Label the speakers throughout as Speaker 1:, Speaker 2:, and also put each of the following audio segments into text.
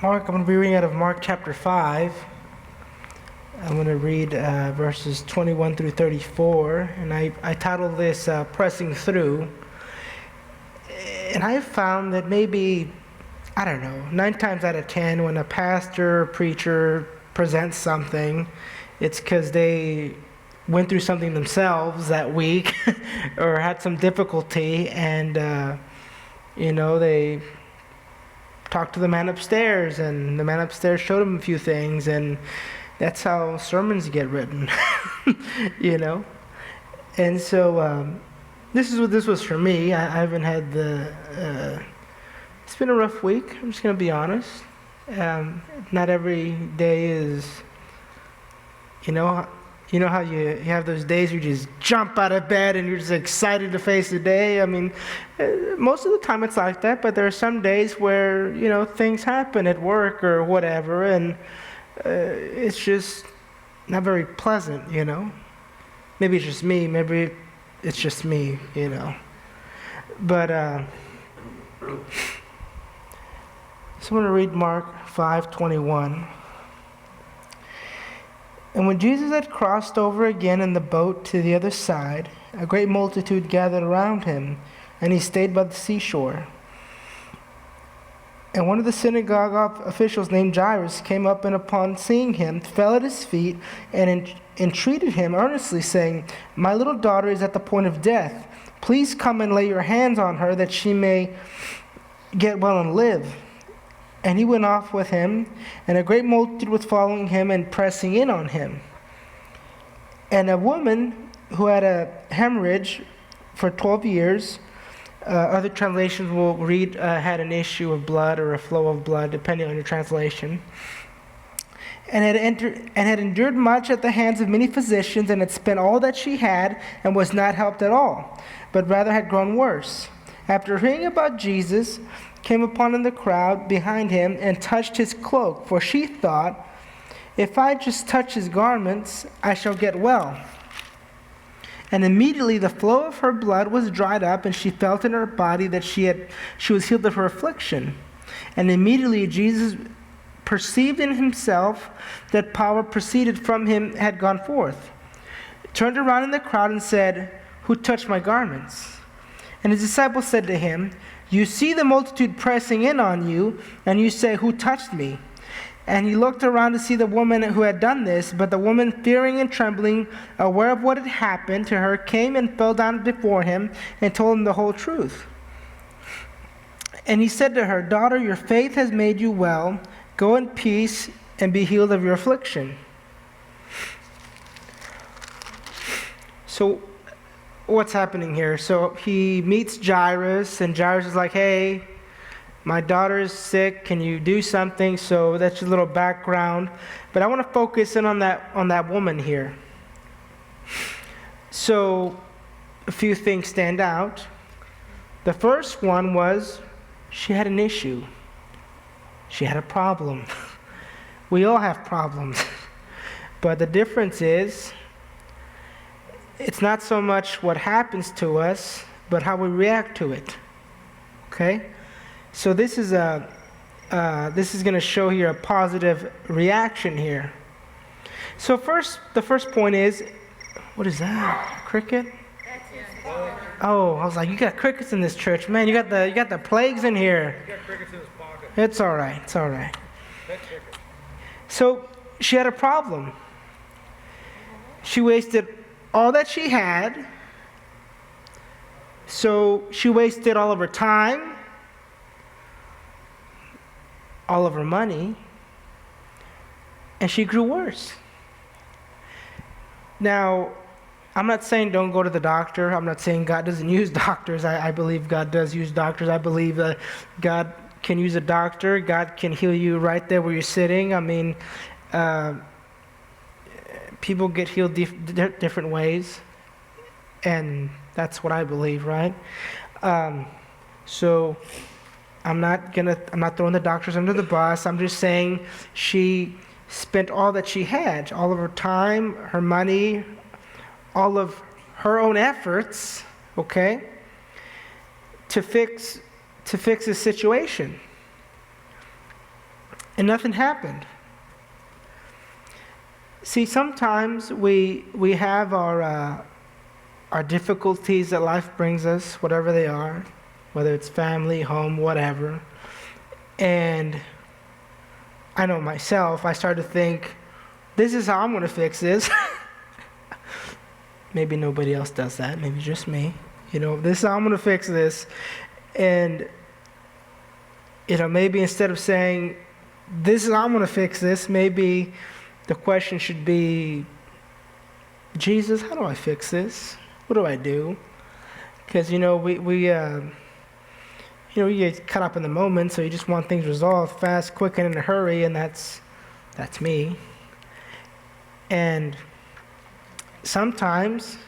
Speaker 1: I'm going to be reading out of Mark chapter 5. I'm going to read verses 21 through 34, and I titled this Pressing Through. And I have found that maybe, 9 times out of 10, when a pastor or preacher presents something, it's because they went through something themselves that week or had some difficulty, and, they talked to the man upstairs, and the man upstairs showed him a few things, and that's how sermons get written, And so this is what this was for me. I haven't had it's been a rough week. I'm just going to be honest. Not every day is, how you have those days where you just jump out of bed and you're just excited to face the day. I mean, most of the time it's like that, but there are some days where, things happen at work or whatever, and it's just not very pleasant, Maybe it's just me, But, so I'm going to read Mark 5:21. And when Jesus had crossed over again in the boat to the other side, a great multitude gathered around him, and he stayed by the seashore. And one of the synagogue officials named Jairus came up, and upon seeing him, fell at his feet and entreated him earnestly, saying, "My little daughter is at the point of death. Please come and lay your hands on her, that she may get well and live." And he went off with him, and a great multitude was following him and pressing in on him. And a woman who had a hemorrhage for 12 years, other translations will read had an issue of blood or a flow of blood, depending on your translation, and had endured much at the hands of many physicians, and had spent all that she had, and was not helped at all, but rather had grown worse. After hearing about Jesus, came upon in the crowd behind him and touched his cloak, for she thought, "If I just touch his garments, I shall get well." And immediately the flow of her blood was dried up, and she felt in her body that she was healed of her affliction. And immediately Jesus perceived in himself that power proceeded from him had gone forth, turned around in the crowd and said, "Who touched my garments?" And his disciples said to him, "You see the multitude pressing in on you, and you say, 'Who touched me?'" And he looked around to see the woman who had done this, but the woman, fearing and trembling, aware of what had happened to her, came and fell down before him and told him the whole truth. And he said to her, "Daughter, your faith has made you well. Go in peace and be healed of your affliction." So what's happening here? So he meets Jairus, and Jairus is like, "Hey, my daughter is sick. Can you do something?" So that's just a little background. But I want to focus in on that woman here. So a few things stand out. The first one was she had an issue. She had a problem. We all have problems. But the difference is, it's not so much what happens to us, but how we react to it. Okay? So this is going to show here a positive reaction here. So the first point is, what is that? Cricket? Oh, I was like, you got crickets in this church, man. You got the plagues in here.
Speaker 2: You got crickets in his pocket.
Speaker 1: It's all right. So she had a problem. She wasted all that she had. So she wasted all of her time, all of her money, and she grew worse. Now, I'm not saying don't go to the doctor. I'm not saying God doesn't use doctors. I believe God does use doctors. I believe that God can use a doctor. God can heal you right there where you're sitting. I mean, people get healed different ways, and that's what I believe, right? So I'm not throwing the doctors under the bus. I'm just saying she spent all that she had, all of her time, her money, all of her own efforts, okay, to fix the situation. and nothing happened. See, sometimes we have our difficulties that life brings us, whatever they are, whether it's family, home, whatever. And I know myself, I started to think, this is how I'm going to fix this. Maybe nobody else does that, maybe just me. This is how I'm going to fix this. And, maybe instead of saying, this is how I'm going to fix this, maybe the question should be, Jesus, how do I fix this? What do I do? Because, we get caught up in the moment, so you just want things resolved fast, quick, and in a hurry, and that's me. And sometimes,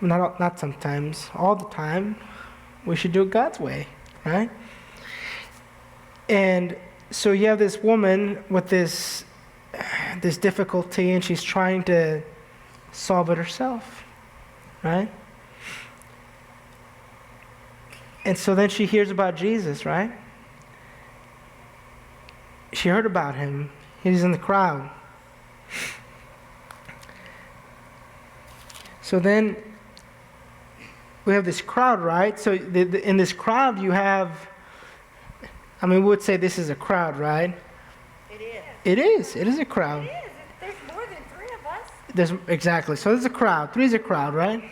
Speaker 1: not sometimes, all the time, we should do it God's way, right? And so you have this woman with this difficulty, and she's trying to solve it herself, right? And so then she hears about Jesus, right? She heard about him. He's in the crowd. So then we have this crowd, right? So in this crowd you have, we would say this is a crowd, right?
Speaker 2: It is.
Speaker 1: It is. It is a crowd.
Speaker 2: It is. There's more than 3 of us.
Speaker 1: Exactly. So there's a crowd. 3 is a crowd, right?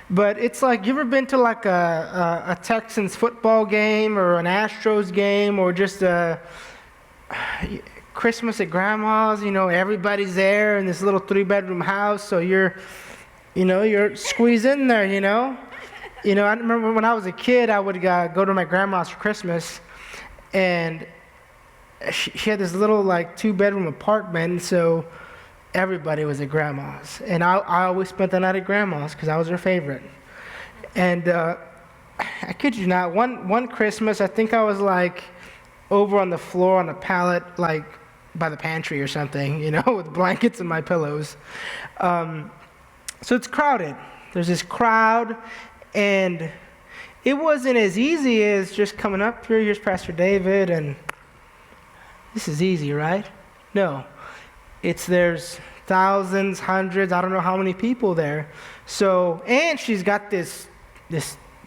Speaker 1: But it's like, you ever been to like a Texans football game or an Astros game or just a Christmas at grandma's, everybody's there in this little 3-bedroom house, so you're squeezed in there, I remember when I was a kid, I would go to my grandma's for Christmas, and she had this little 2-bedroom apartment, so everybody was at grandma's. And I always spent the night at grandma's because I was her favorite. And I kid you not, one Christmas, I think I was over on the floor on a pallet, by the pantry or something, with blankets and my pillows. So it's crowded. There's this crowd, and it wasn't as easy as just coming up here, here's Pastor David, and this is easy, right? No. There's thousands, hundreds, I don't know how many people there. So, and she's got this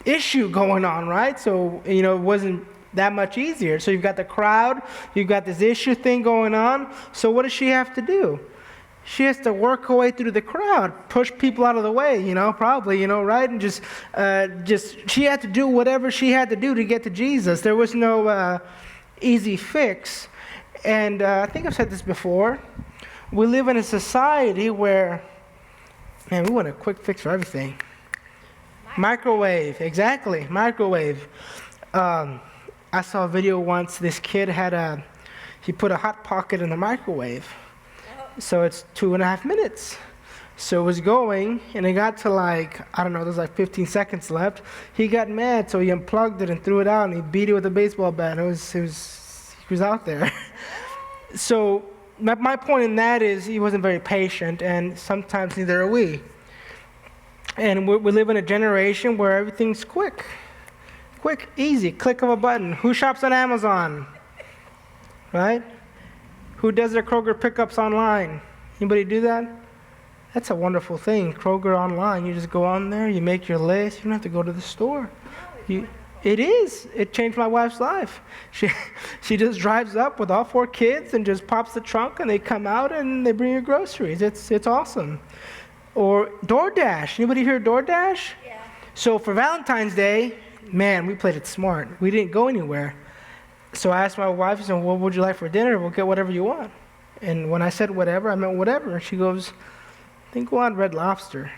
Speaker 1: issue going on, right? So, it wasn't that much easier. So you've got the crowd, you've got this issue thing going on. So what does she have to do? She has to work her way through the crowd, push people out of the way, probably, right? And just she had to do whatever she had to do to get to Jesus. There was no easy fix. And I think I've said this before. We live in a society where, we want a quick fix for everything. Microwave, exactly, microwave. I saw a video once, this kid he put a Hot Pocket in the microwave. So it's 2.5 minutes. So it was going, and it got to there's 15 seconds left. He got mad, so he unplugged it and threw it out, and he beat it with a baseball bat. He was out there. So my point in that is he wasn't very patient, and sometimes neither are we. And we live in a generation where everything's quick, easy, click of a button. Who shops on Amazon? Right? Who does their Kroger pickups online? Anybody do that? That's a wonderful thing. Kroger online. You just go on there, you make your list. You don't have to go to the store. It is. It changed my wife's life. She just drives up with all 4 kids and just pops the trunk, and they come out and they bring you groceries. It's awesome. Or DoorDash. Anybody hear DoorDash?
Speaker 2: Yeah.
Speaker 1: So for Valentine's Day, man, we played it smart. We didn't go anywhere. So I asked my wife, I said, what would you like for dinner? We'll get whatever you want. And when I said whatever, I meant whatever. And she goes, I think we'll want Red Lobster.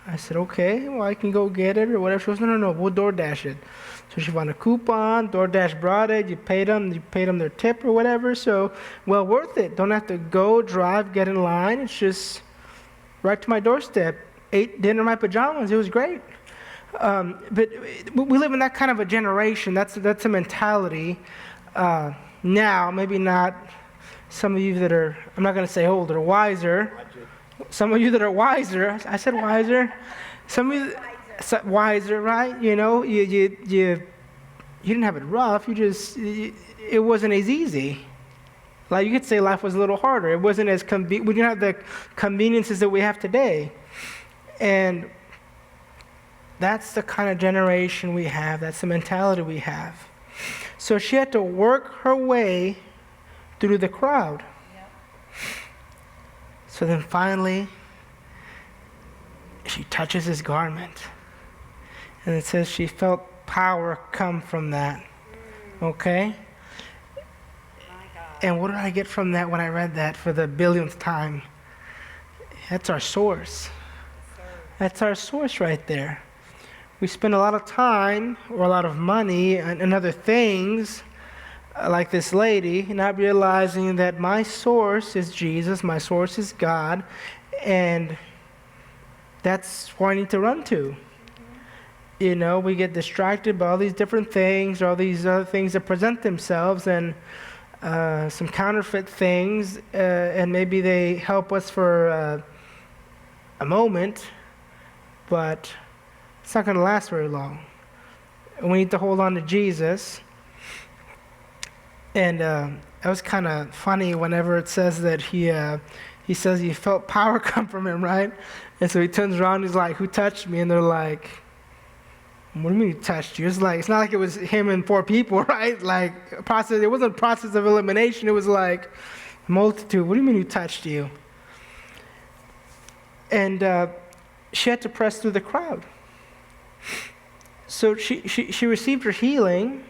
Speaker 1: I said, okay, well, I can go get it or whatever. She goes, no, we'll DoorDash it. So she found a coupon, DoorDash brought it, you paid them their tip or whatever. So, well, worth it. Don't have to go, drive, get in line. It's just right to my doorstep. Ate dinner in my pajamas. It was great. But we live in that kind of a generation. That's a mentality. Now, maybe not some of you that are, I'm not going to say older, wiser. Some of you that are wiser, I said wiser. Some of you, wiser, right? You you didn't have it rough. It wasn't as easy. Like you could say life was a little harder. It wasn't as we didn't have the conveniences that we have today. And that's the kind of generation we have. That's the mentality we have. So she had to work her way through the crowd.
Speaker 2: Yep.
Speaker 1: So then finally, she touches his garment. And it says she felt power come from that. Okay?
Speaker 2: My God.
Speaker 1: And what did I get from that when I read that for the billionth time? That's our source.
Speaker 2: Yes, sir.
Speaker 1: That's our source right there. We spend a lot of time or a lot of money and other things, like this lady, not realizing that my source is Jesus, my source is God, and that's where I need to run to. You know, we get distracted by all these different things, or all these other things that present themselves, and some counterfeit things, and maybe they help us for a moment, but it's not going to last very long. And we need to hold on to Jesus. And it was kind of funny whenever it says that he says he felt power come from him, right? And so he turns around, he's like, "Who touched me?" And they're like, "What do you mean he touched you?" It's not like it was him and 4 people, right? Like it wasn't a process of elimination. It was like a multitude. What do you mean who touched you? And she had to press through the crowd. So she received her healing.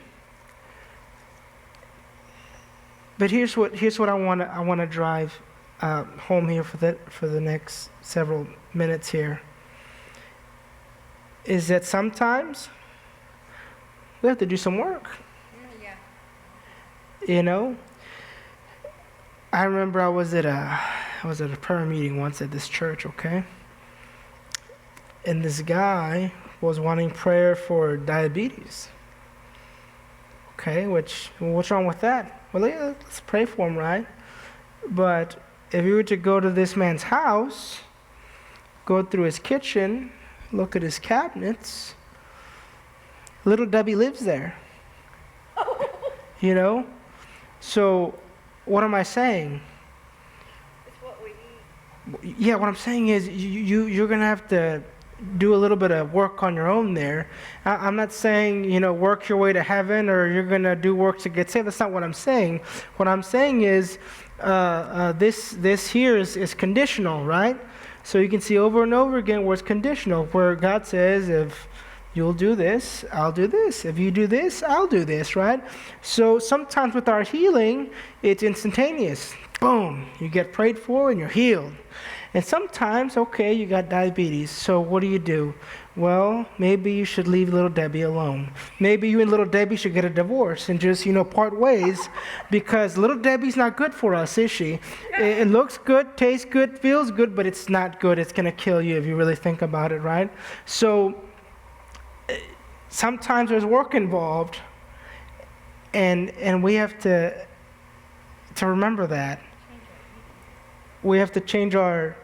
Speaker 1: But here's what I want to drive home here for the next several minutes here. Is that sometimes we have to do some work.
Speaker 2: Yeah.
Speaker 1: You know, I remember I was at a prayer meeting once at this church, okay? And this guy was wanting prayer for diabetes. Okay, what's wrong with that? Well, yeah, let's pray for him, right? But if you were to go to this man's house, go through his kitchen, look at his cabinets, little Debbie lives there. You know? So, what am I saying?
Speaker 2: It's what we eat.
Speaker 1: Yeah, what I'm saying is you're going to have to do a little bit of work on your own there. I'm not saying, work your way to heaven or you're going to do work to get saved. That's not what I'm saying. What I'm saying is this here is conditional, right? So you can see over and over again where it's conditional, where God says, if you'll do this, I'll do this. If you do this, I'll do this, right? So sometimes with our healing, it's instantaneous. Boom, you get prayed for and you're healed. And sometimes, okay, you got diabetes, so what do? Well, maybe you should leave little Debbie alone. Maybe you and little Debbie should get a divorce and just, part ways, because little Debbie's not good for us, is she? It looks good, tastes good, feels good, but it's not good. It's going to kill you if you really think about it, right? So sometimes there's work involved, and we have to remember that. We have to change our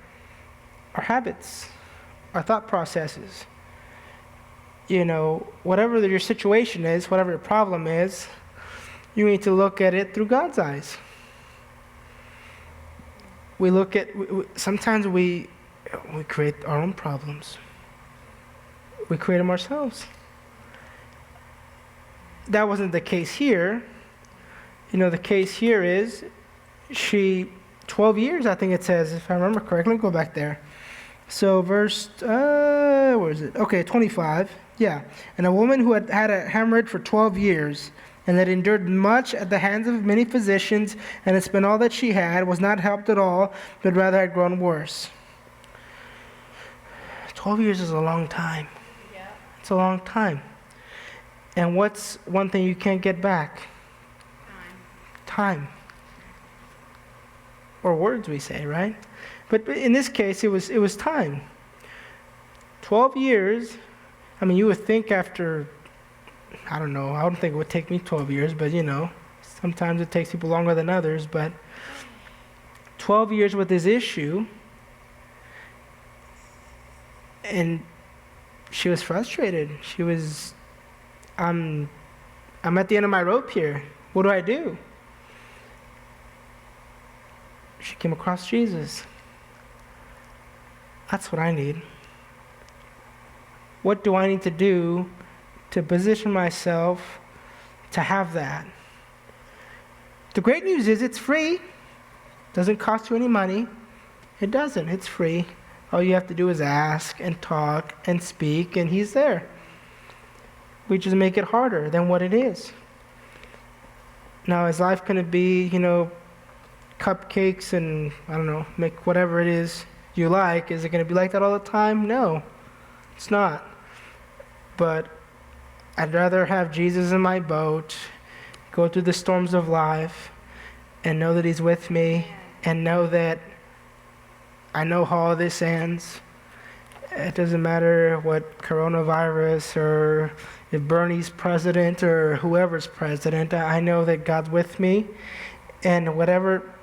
Speaker 1: habits, our thought processes. Whatever your situation is, whatever your problem is, you need to look at it through God's eyes. Sometimes we create our own problems. We create them ourselves. That wasn't the case here. The case here is 12 years, I think it says, if I remember correctly. Let me go back there. So verse, where is it? Okay, 25. Yeah. And a woman who had had a hemorrhage for 12 years and had endured much at the hands of many physicians and had spent all that she had, was not helped at all, but rather had grown worse. 12 years is a long time.
Speaker 2: Yeah.
Speaker 1: It's a long time. And what's one thing you can't get back? Time. Or words, we say, right? But in this case, it was time. 12 years. I mean, you would think after, I don't know, I don't think it would take me 12 years, but sometimes it takes people longer than others, but 12 years with this issue, and she was frustrated. She was, I'm I'm at the end of my rope here. What do I do? She came across Jesus. That's what I need. What do I need to do to position myself to have that? The great news is it's free. Doesn't cost you any money. It doesn't. It's free. All you have to do is ask and talk and speak, and he's there. We just make it harder than what it is. Now, is life going to be, cupcakes and, I don't know, make whatever it is you like? Is it going to be like that all the time? No, it's not. But I'd rather have Jesus in my boat, go through the storms of life, and know that he's with me, and know that I know how all this ends. It doesn't matter what coronavirus or if Bernie's president or whoever's president. I know that God's with me, and whatever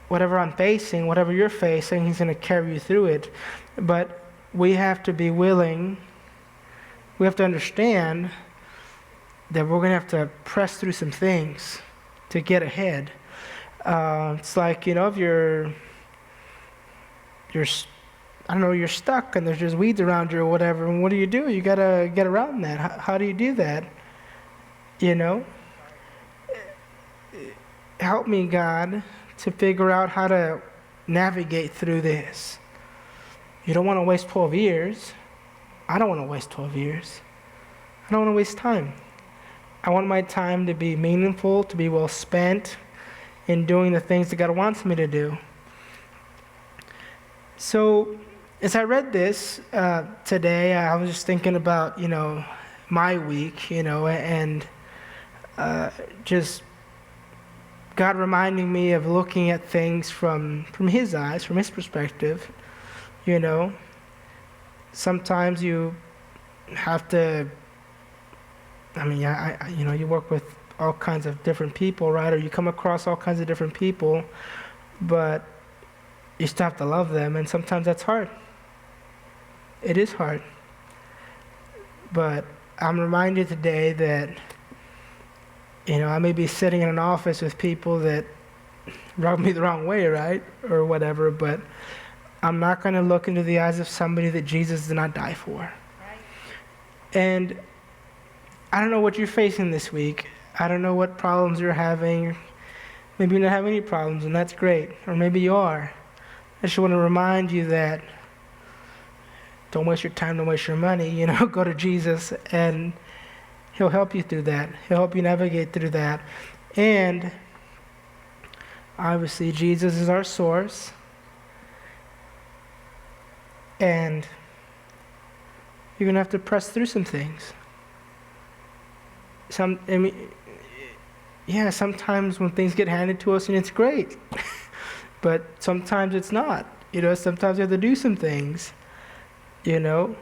Speaker 1: I'm facing, whatever you're facing, he's going to carry you through it. But we have to be willing, we have to understand that we're going to have to press through some things to get ahead. It's like, if you're stuck and there's just weeds around you or whatever, and what do? You gotta get around that. How do you do that? Help me, God, to figure out how to navigate through this. You don't want to waste 12 years. I don't want to waste 12 years. I don't want to waste time. I want my time to be meaningful, to be well spent in doing the things that God wants me to do. So, as I read this today, I was just thinking about, my week, and just God reminding me of looking at things from his eyes, from his perspective. Sometimes you have to, you work with all kinds of different people, right? Or you come across all kinds of different people, but you still have to love them, and sometimes that's hard. It is hard. But I'm reminded today that, I may be sitting in an office with people that rub me the wrong way, right? Or whatever, but I'm not going to look into the eyes of somebody that Jesus did not die for.
Speaker 2: Right.
Speaker 1: And I don't know what you're facing this week. I don't know what problems you're having. Maybe you don't have any problems, and that's great. Or maybe you are. I just want to remind you that don't waste your time, don't waste your money. Go to Jesus, and he'll help you through that. He'll help you navigate through that. And obviously, Jesus is our source. And you're going to have to press through some things. Sometimes when things get handed to us, and it's great. But sometimes it's not. Sometimes you have to do some things. When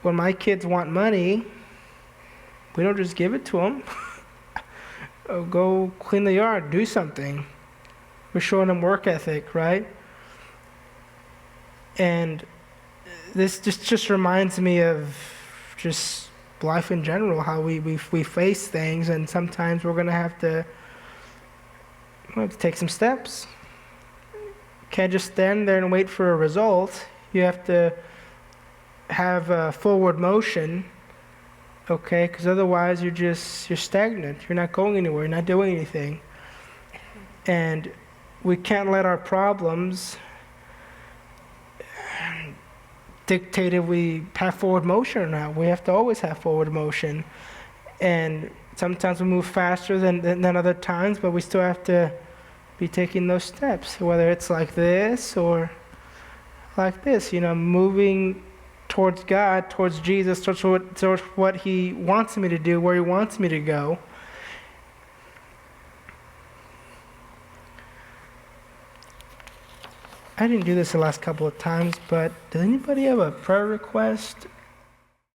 Speaker 1: my kids want money, we don't just give it to them. Go clean the yard, do something. We're showing them work ethic, right? And this just reminds me of just life in general, how we face things, and sometimes we're going to have to take some steps. Can't just stand there and wait for a result. You have to have a forward motion, okay? Because otherwise you're stagnant. You're not going anywhere. You're not doing anything. And we can't let our problems dictate if we have forward motion or not. We have to always have forward motion. And sometimes we move faster than other times, but we still have to be taking those steps, whether it's like this or like this, moving towards God, towards Jesus, towards what he wants me to do, where he wants me to go. I didn't do this the last couple of times, but does anybody have a prayer request